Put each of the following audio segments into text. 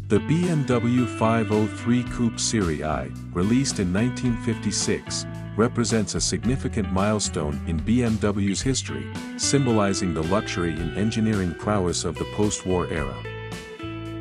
The BMW 503 Coupé Serie I, released in 1956, represents a significant milestone in BMW's history, symbolizing the luxury and engineering prowess of the post-war era.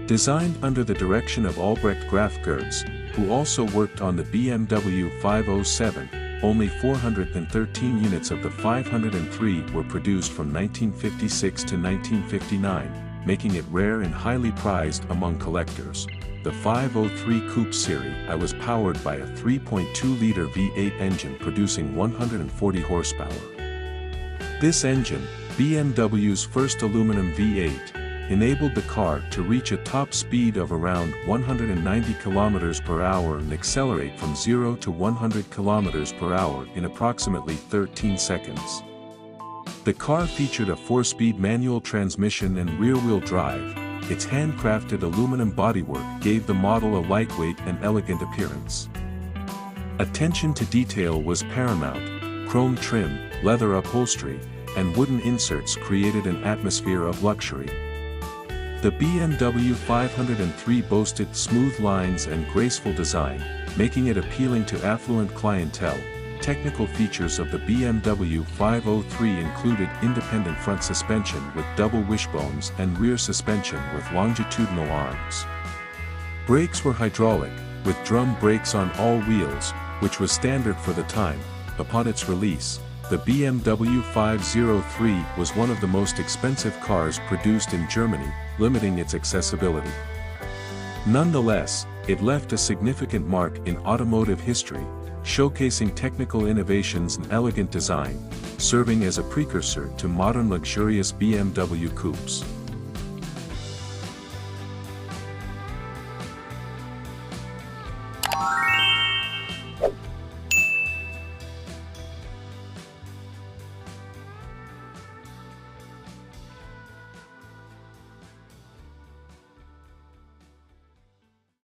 Designed under the direction of Albrecht Graf Goertz, who also worked on the BMW 507, only 413 units of the 503 were produced from 1956 to 1959, making it rare and highly prized among collectors. The 503 Coupé Serie I was powered by a 3.2-liter V8 engine producing 140 horsepower. This engine, BMW's first aluminum V8, enabled the car to reach a top speed of around 190 km per hour and accelerate from 0 to 100 km per hour in approximately 13 seconds. The car featured a 4-speed manual transmission and rear-wheel drive. Its handcrafted aluminum bodywork gave the model a lightweight and elegant appearance. Attention to detail was paramount. Chrome trim, leather upholstery, and wooden inserts created an atmosphere of luxury. The BMW 503 boasted smooth lines and graceful design, making it appealing to affluent clientele. Technical features of the BMW 503 included independent front suspension with double wishbones and rear suspension with longitudinal arms. Brakes were hydraulic, with drum brakes on all wheels, which was standard for the time. Upon its release, the BMW 503 was one of the most expensive cars produced in Germany, limiting its accessibility. Nonetheless, it left a significant mark in automotive history, showcasing technical innovations and elegant design, serving as a precursor to modern luxurious BMW coupes.